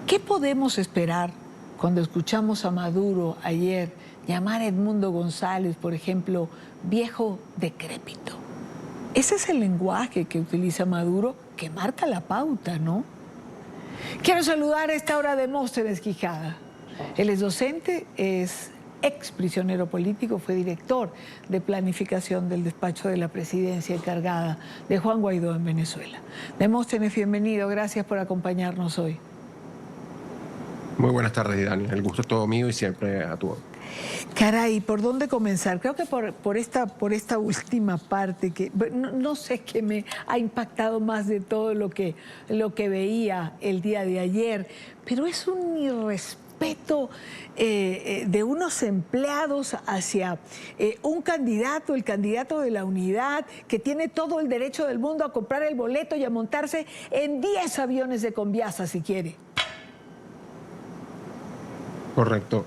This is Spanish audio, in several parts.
¿Qué podemos esperar cuando escuchamos a Maduro ayer llamar a Edmundo González, por ejemplo, viejo decrépito? Ese es el lenguaje que utiliza Maduro, que marca la pauta, ¿no? Quiero saludar a esta hora a Demóstenes Quijada. Él es docente, es ex prisionero político, fue director de planificación del despacho de la presidencia encargada de Juan Guaidó en Venezuela. Demóstenes, bienvenido, gracias por acompañarnos hoy. Muy buenas tardes, Dani. El gusto es todo mío y siempre a tu orden. Caray, ¿por dónde comenzar? Creo que por esta última parte que no sé qué me ha impactado más de todo lo que veía el día de ayer, pero es un irrespeto de unos empleados hacia un candidato, el candidato de la unidad, que tiene todo el derecho del mundo a comprar el boleto y a montarse en 10 aviones de Conviasa si quiere. Correcto.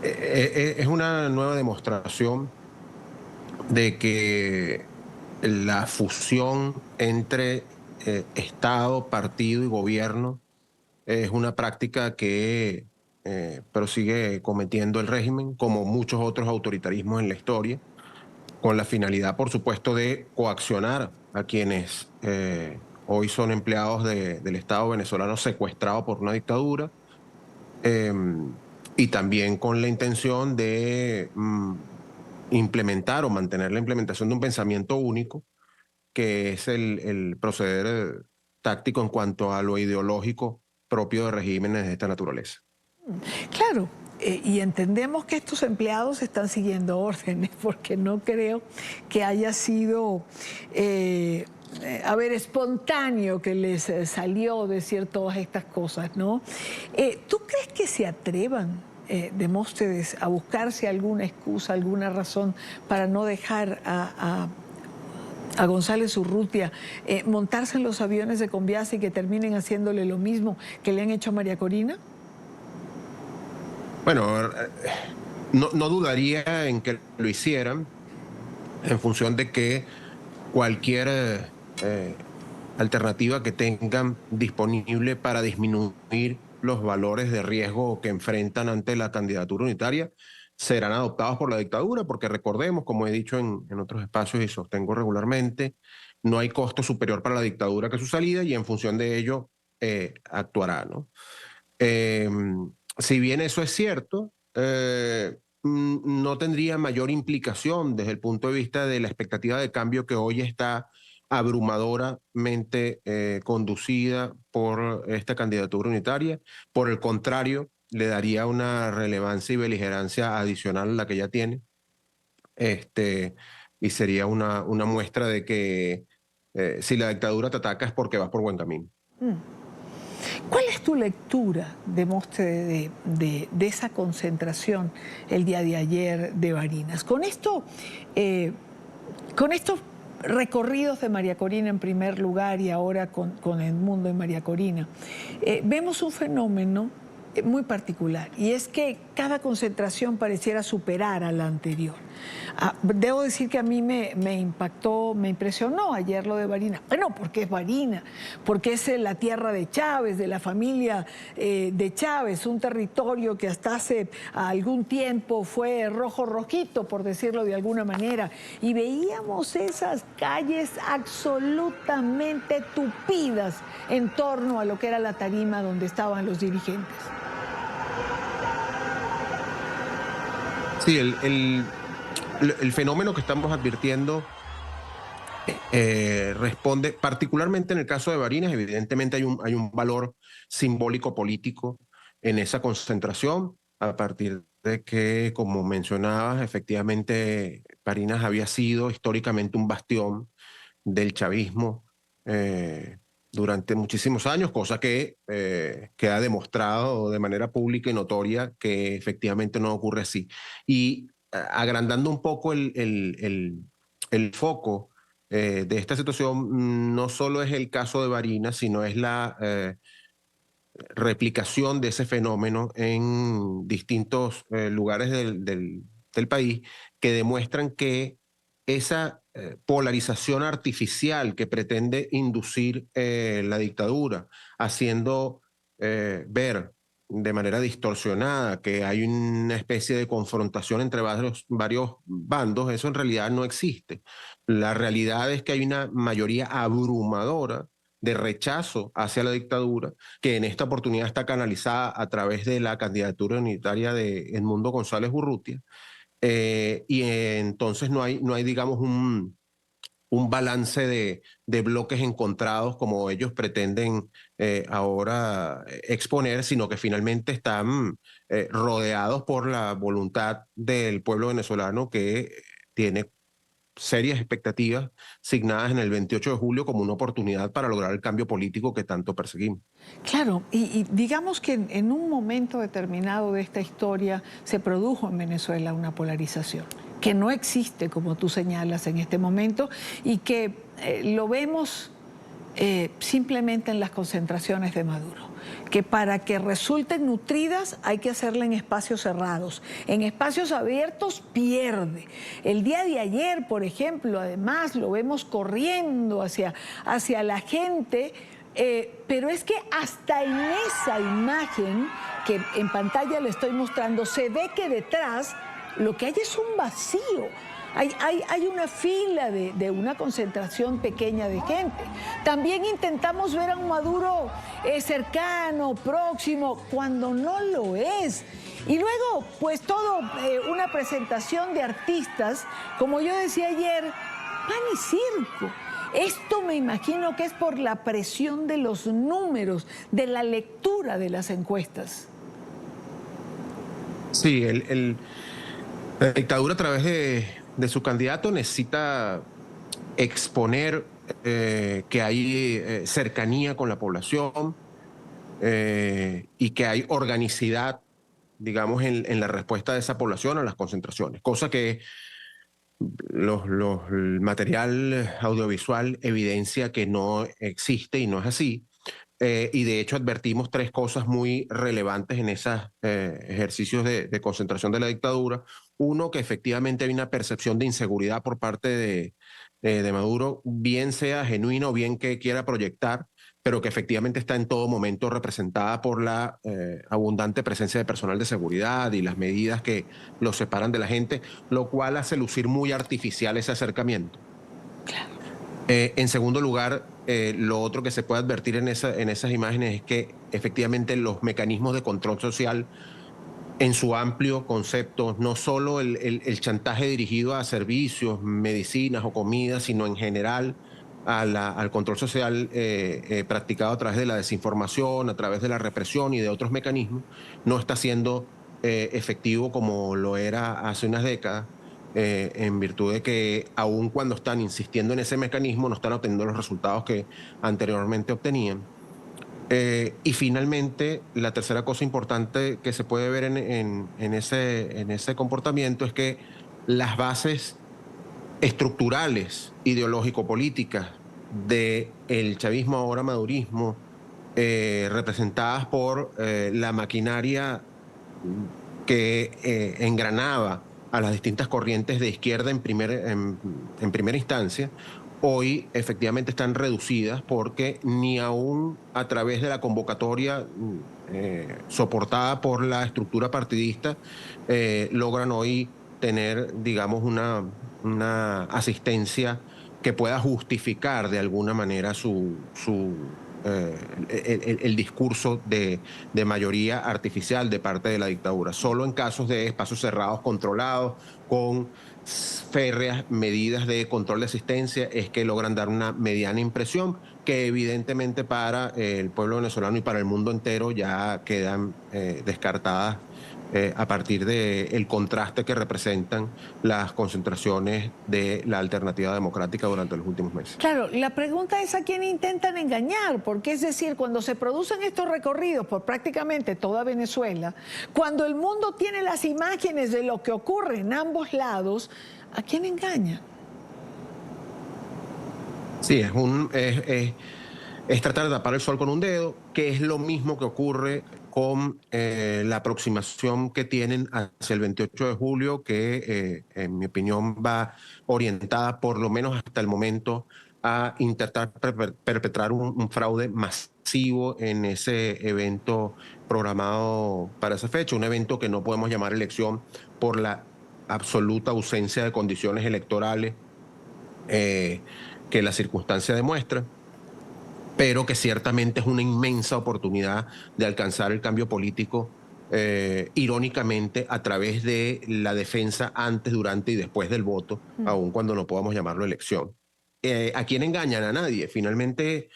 Es una nueva demostración de que la fusión entre Estado, partido y gobierno es una práctica que prosigue cometiendo el régimen, como muchos otros autoritarismos en la historia, con la finalidad, por supuesto, de coaccionar a quienes hoy son empleados del Estado venezolano secuestrados por una dictadura. Y también con la intención de implementar o mantener la implementación de un pensamiento único, que es el proceder táctico en cuanto a lo ideológico propio de regímenes de esta naturaleza. Claro, y entendemos que estos empleados están siguiendo órdenes, porque no creo que haya sido, espontáneo que les salió decir todas estas cosas, ¿no? ¿Tú crees que se atrevan, Demóstenes, a buscarse alguna excusa, alguna razón para no dejar a González Urrutia montarse en los aviones de Conviasa y que terminen haciéndole lo mismo que le han hecho a María Corina? Bueno, no dudaría en que lo hicieran en función de que cualquier alternativa que tengan disponible para disminuir los valores de riesgo que enfrentan ante la candidatura unitaria serán adoptados por la dictadura, porque recordemos, como he dicho en otros espacios y sostengo regularmente, no hay costo superior para la dictadura que su salida y en función de ello actuará, ¿no? Eh, si bien eso es cierto, no tendría mayor implicación desde el punto de vista de la expectativa de cambio que hoy está abrumadoramente conducida por esta candidatura unitaria. Por el contrario, le daría una relevancia y beligerancia adicional a la que ya tiene. Y sería una muestra de que si la dictadura te ataca es porque vas por buen camino. ¿Cuál es tu lectura, Demóstenes, de esa concentración el día de ayer de Barinas? Con estos recorridos de María Corina en primer lugar y ahora con Edmundo y María Corina, vemos un fenómeno muy particular, y es que cada concentración pareciera superar a la anterior. Debo decir que a mí me impactó, me impresionó ayer lo de Barinas. Bueno, porque es Barinas, porque es la tierra de Chávez, de la familia de Chávez, un territorio que hasta hace algún tiempo fue rojo-rojito, por decirlo de alguna manera, y veíamos esas calles absolutamente tupidas en torno a lo que era la tarima donde estaban los dirigentes. Sí, el fenómeno que estamos advirtiendo responde, particularmente en el caso de Barinas, evidentemente hay un valor simbólico político en esa concentración, a partir de que, como mencionabas, efectivamente Barinas había sido históricamente un bastión del chavismo durante muchísimos años, cosa que ha demostrado de manera pública y notoria que efectivamente no ocurre así. Y agrandando un poco el foco de esta situación, no solo es el caso de Barinas, sino es la replicación de ese fenómeno en distintos lugares del país que demuestran que esa polarización artificial que pretende inducir la dictadura, haciendo ver de manera distorsionada que hay una especie de confrontación entre varios bandos, eso en realidad no existe. La realidad es que hay una mayoría abrumadora de rechazo hacia la dictadura, que en esta oportunidad está canalizada a través de la candidatura unitaria de Edmundo González Urrutia, y entonces no hay digamos, un balance de bloques encontrados como ellos pretenden ahora exponer, sino que finalmente están rodeados por la voluntad del pueblo venezolano que tiene serias expectativas signadas en el 28 de julio como una oportunidad para lograr el cambio político que tanto perseguimos. Claro, y digamos que en un momento determinado de esta historia se produjo en Venezuela una polarización que no existe, como tú señalas, en este momento, y que lo vemos simplemente en las concentraciones de Maduro, que para que resulten nutridas hay que hacerla en espacios cerrados. En espacios abiertos pierde. El día de ayer, por ejemplo, además lo vemos corriendo hacia la gente, pero es que hasta en esa imagen que en pantalla le estoy mostrando, se ve que detrás lo que hay es un vacío. Hay una fila de una concentración pequeña de gente. También intentamos ver a un Maduro cercano, próximo, cuando no lo es. Y luego, pues todo una presentación de artistas, como yo decía ayer, pan y circo. Esto me imagino que es por la presión de los números, de la lectura de las encuestas. Sí, la dictadura a través de su candidato necesita exponer que hay cercanía con la población y que hay organicidad, digamos, en la respuesta de esa población a las concentraciones, cosa que el material audiovisual evidencia que no existe y no es así. Y de hecho advertimos tres cosas muy relevantes en esos ejercicios de concentración de la dictadura. Uno, que efectivamente hay una percepción de inseguridad por parte de Maduro, bien sea genuino o bien que quiera proyectar, pero que efectivamente está en todo momento representada por la abundante presencia de personal de seguridad y las medidas que los separan de la gente, lo cual hace lucir muy artificial ese acercamiento. En segundo lugar, lo otro que se puede advertir en esas imágenes es que efectivamente los mecanismos de control social en su amplio concepto, no solo el chantaje dirigido a servicios, medicinas o comidas, sino en general al control social practicado a través de la desinformación, a través de la represión y de otros mecanismos, no está siendo efectivo como lo era hace unas décadas, en virtud de que aun cuando están insistiendo en ese mecanismo, no están obteniendo los resultados que anteriormente obtenían. Y finalmente, la tercera cosa importante que se puede ver en ese comportamiento es que las bases estructurales, ideológico-políticas del chavismo, ahora madurismo, representadas por la maquinaria que engranaba a las distintas corrientes de izquierda en primera instancia, hoy efectivamente están reducidas porque ni aún a través de la convocatoria soportada por la estructura partidista logran hoy tener, digamos, una asistencia que pueda justificar de alguna manera el discurso de mayoría artificial de parte de la dictadura. Solo en casos de espacios cerrados controlados, con férreas medidas de control de asistencia, es que logran dar una mediana impresión que evidentemente para el pueblo venezolano y para el mundo entero ya quedan descartadas a partir del contraste que representan las concentraciones de la alternativa democrática durante los últimos meses. Claro, la pregunta es a quién intentan engañar, porque es decir, cuando se producen estos recorridos por prácticamente toda Venezuela, cuando el mundo tiene las imágenes de lo que ocurre en ambos lados, ¿a quién engañan? Sí, es tratar de tapar el sol con un dedo, que es lo mismo que ocurre con la aproximación que tienen hacia el 28 de julio, que en mi opinión va orientada por lo menos hasta el momento a intentar perpetrar un fraude masivo masivo en ese evento programado para esa fecha, un evento que no podemos llamar elección por la absoluta ausencia de condiciones electorales que la circunstancia demuestra, pero que ciertamente es una inmensa oportunidad de alcanzar el cambio político, irónicamente, a través de la defensa antes, durante y después del voto, aun cuando no podamos llamarlo elección. ¿A quién engañan? A nadie. Finalmente,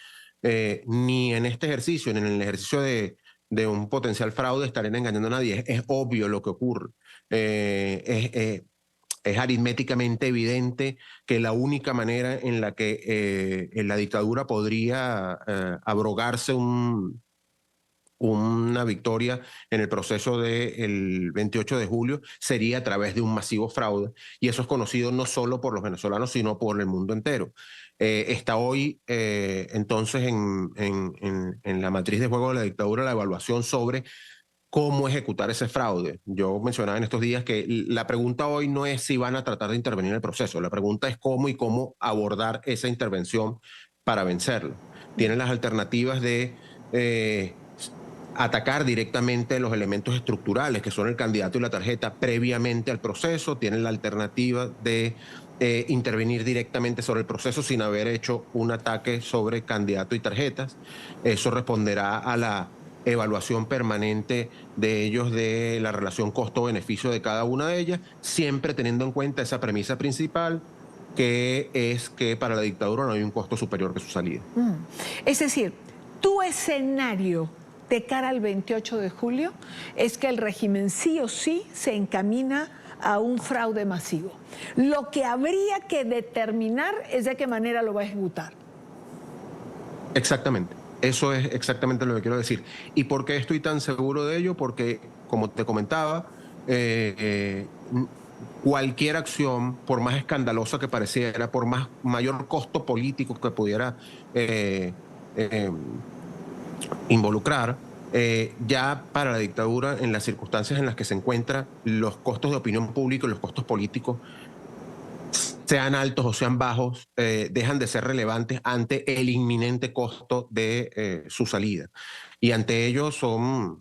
ni en este ejercicio, ni en el ejercicio de un potencial fraude estarán engañando a nadie. Es obvio lo que ocurre. Es aritméticamente evidente que la única manera en la que en la dictadura podría abrogarse una victoria en el proceso del 28 de julio sería a través de un masivo fraude. Y eso es conocido no solo por los venezolanos, sino por el mundo entero. Está hoy entonces en la matriz de juego de la dictadura la evaluación sobre cómo ejecutar ese fraude. Yo mencionaba en estos días que la pregunta hoy no es si van a tratar de intervenir en el proceso, la pregunta es cómo y cómo abordar esa intervención para vencerlo. Tienen las alternativas de atacar directamente los elementos estructurales, que son el candidato y la tarjeta, previamente al proceso. Tienen la alternativa de intervenir directamente sobre el proceso sin haber hecho un ataque sobre candidato y tarjetas. Eso responderá a la evaluación permanente de ellos de la relación costo-beneficio de cada una de ellas, siempre teniendo en cuenta esa premisa principal, que es que para la dictadura no hay un costo superior que su salida. Es decir, tu escenario de cara al 28 de julio es que el régimen sí o sí se encamina a un fraude masivo. Lo que habría que determinar es de qué manera lo va a ejecutar. Exactamente. Eso es exactamente lo que quiero decir. ¿Y por qué estoy tan seguro de ello? Porque, como te comentaba, cualquier acción, por más escandalosa que pareciera, por mayor costo político que pudiera involucrar, ya para la dictadura, en las circunstancias en las que se encuentra, los costos de opinión pública y los costos políticos, sean altos o sean bajos, dejan de ser relevantes ante el inminente costo de su salida. Y ante ello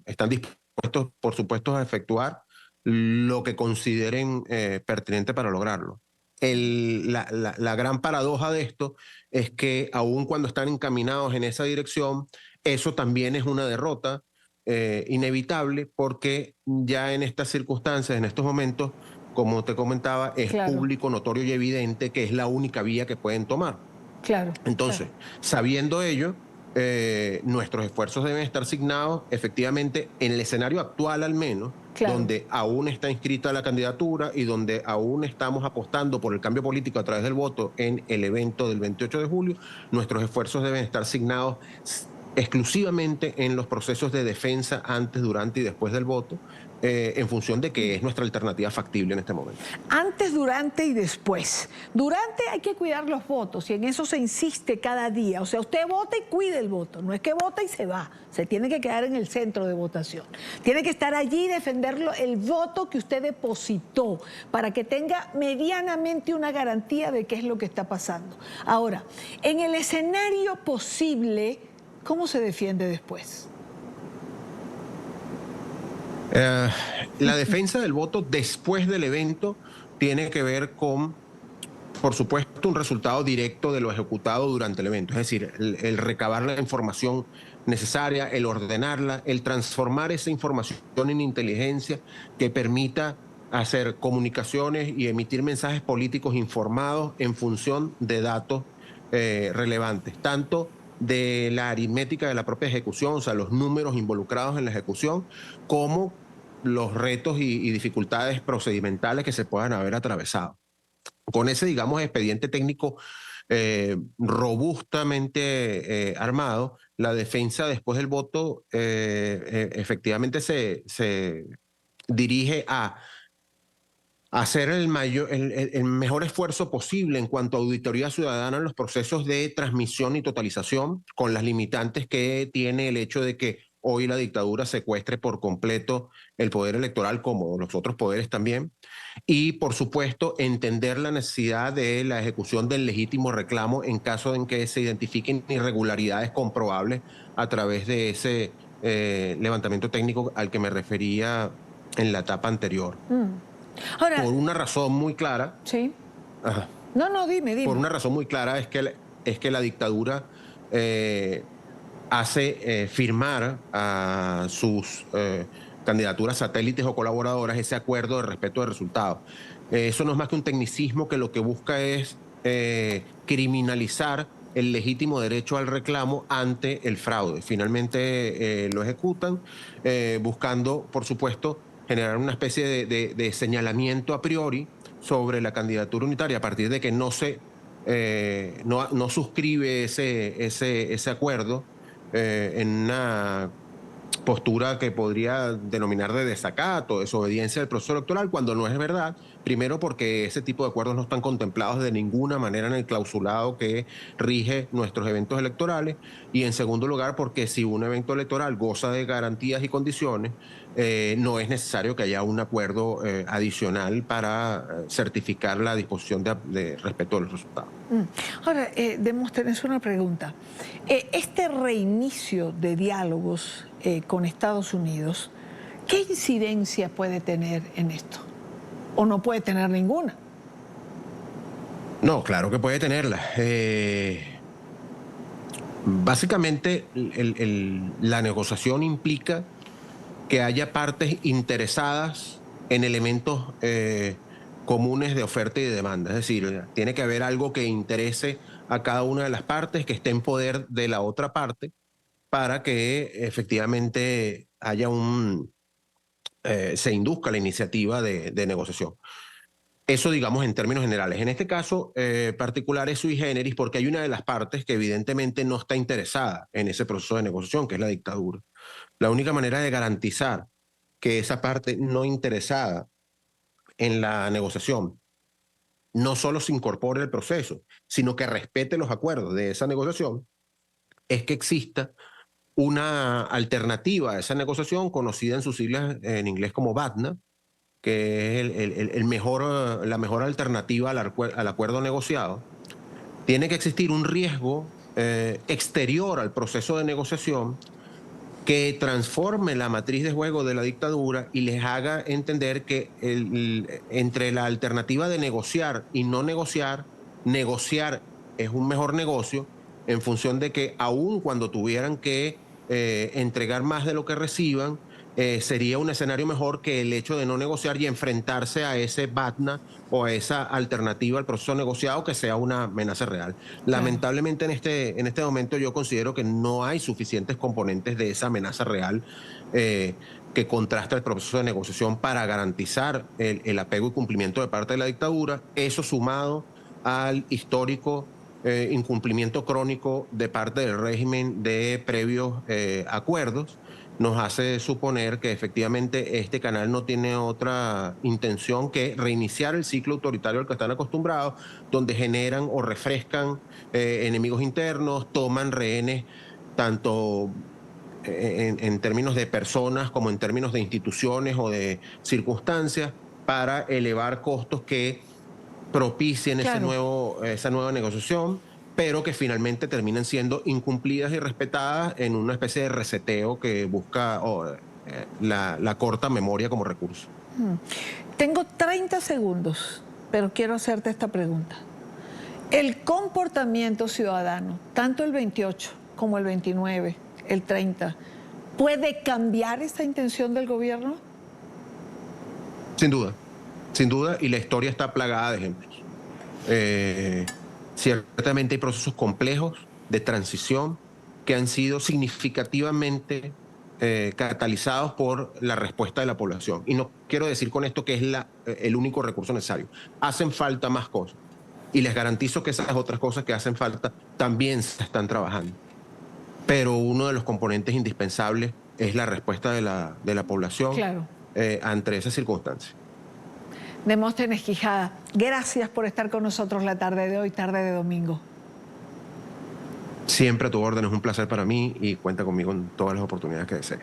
están dispuestos, por supuesto, a efectuar lo que consideren pertinente para lograrlo. La gran paradoja de esto es que aun cuando están encaminados en esa dirección, eso también es una derrota inevitable, porque ya en estas circunstancias, en estos momentos, como te comentaba, es público, notorio y evidente que es la única vía que pueden tomar. Entonces, sabiendo ello, nuestros esfuerzos deben estar asignados efectivamente en el escenario actual al menos, donde aún está inscrita la candidatura y donde aún estamos apostando por el cambio político a través del voto en el evento del 28 de julio, nuestros esfuerzos deben estar asignados exclusivamente en los procesos de defensa antes, durante y después del voto, en función de que es nuestra alternativa factible en este momento. Antes, durante y después. Durante hay que cuidar los votos y en eso se insiste cada día. O sea, usted vota y cuide el voto. No es que vota y se va. Se tiene que quedar en el centro de votación. Tiene que estar allí y defender el voto que usted depositó para que tenga medianamente una garantía de qué es lo que está pasando. Ahora, en el escenario posible, ¿cómo se defiende después? La defensa del voto después del evento tiene que ver con, por supuesto, un resultado directo de lo ejecutado durante el evento. Es decir, el recabar la información necesaria, el ordenarla, el transformar esa información en inteligencia que permita hacer comunicaciones y emitir mensajes políticos informados en función de datos relevantes, tanto de la aritmética de la propia ejecución, o sea, los números involucrados en la ejecución, como los retos y dificultades procedimentales que se puedan haber atravesado. Con ese, digamos, expediente técnico robustamente armado, la defensa después del voto efectivamente se dirige a hacer el mejor esfuerzo posible en cuanto a auditoría ciudadana en los procesos de transmisión y totalización, con las limitantes que tiene el hecho de que hoy la dictadura secuestre por completo el poder electoral, como los otros poderes también. Y, por supuesto, entender la necesidad de la ejecución del legítimo reclamo en caso en que se identifiquen irregularidades comprobables a través de ese levantamiento técnico al que me refería en la etapa anterior. Ahora, Por una razón muy clara. sí. Ajá. No, dime. Por una razón muy clara es que la dictadura hace firmar a sus candidaturas satélites o colaboradoras ese acuerdo de respeto de resultados. Eso no es más que un tecnicismo que lo que busca es criminalizar el legítimo derecho al reclamo ante el fraude. Finalmente lo ejecutan buscando, por supuesto, generar una especie de señalamiento a priori sobre la candidatura unitaria a partir de que no suscribe ese acuerdo en una postura que podría denominar de desacato, desobediencia del proceso electoral, cuando no es verdad. Primero, porque ese tipo de acuerdos no están contemplados de ninguna manera en el clausulado que rige nuestros eventos electorales. Y en segundo lugar, porque si un evento electoral goza de garantías y condiciones, no es necesario que haya un acuerdo adicional para certificar la disposición de respeto de los resultados. Ahora, Demóstenes, una pregunta. Este reinicio de diálogos con Estados Unidos, ¿qué incidencia puede tener en esto? ¿O no puede tener ninguna? No, claro que puede tenerla. Básicamente, la negociación implica que haya partes interesadas en elementos comunes de oferta y de demanda. Es decir, tiene que haber algo que interese a cada una de las partes, que esté en poder de la otra parte, para que efectivamente haya se induzca la iniciativa de negociación. Eso, digamos, en términos generales. En este caso particular es sui generis porque hay una de las partes que evidentemente no está interesada en ese proceso de negociación, que es la dictadura. La única manera de garantizar que esa parte no interesada en la negociación no solo se incorpore al proceso, sino que respete los acuerdos de esa negociación, es que exista una alternativa a esa negociación, conocida en sus siglas en inglés como BATNA, que es la mejor alternativa al acuerdo negociado. Tiene que existir un riesgo exterior al proceso de negociación que transforme la matriz de juego de la dictadura y les haga entender que entre la alternativa de negociar y no negociar, negociar es un mejor negocio en función de que aun cuando tuvieran que entregar más de lo que reciban, sería un escenario mejor que el hecho de no negociar y enfrentarse a ese BATNA o a esa alternativa al proceso negociado que sea una amenaza real. Claro. Lamentablemente en este momento yo considero que no hay suficientes componentes de esa amenaza real que contrasta el proceso de negociación para garantizar el apego y cumplimiento de parte de la dictadura. Eso sumado al histórico incumplimiento crónico de parte del régimen de previos acuerdos, nos hace suponer que efectivamente este canal no tiene otra intención que reiniciar el ciclo autoritario al que están acostumbrados, donde generan o refrescan enemigos internos, toman rehenes tanto en términos de personas como en términos de instituciones o de circunstancias para elevar costos que propicien Claro. esa nueva negociación, pero que finalmente terminan siendo incumplidas y respetadas en una especie de reseteo que busca la corta memoria como recurso. Tengo 30 segundos, pero quiero hacerte esta pregunta. El comportamiento ciudadano, tanto el 28 como el 29, el 30, ¿puede cambiar esta intención del gobierno? Sin duda, y la historia está plagada de ejemplos. Ciertamente hay procesos complejos de transición que han sido significativamente catalizados por la respuesta de la población. Y no quiero decir con esto que es el único recurso necesario. Hacen falta más cosas. Y les garantizo que esas otras cosas que hacen falta también se están trabajando. Pero uno de los componentes indispensables es la respuesta de la población Claro. ante esas circunstancias. Demóstenes Quijada, gracias por estar con nosotros la tarde de hoy, tarde de domingo. Siempre a tu orden, es un placer para mí y cuenta conmigo en todas las oportunidades que desee.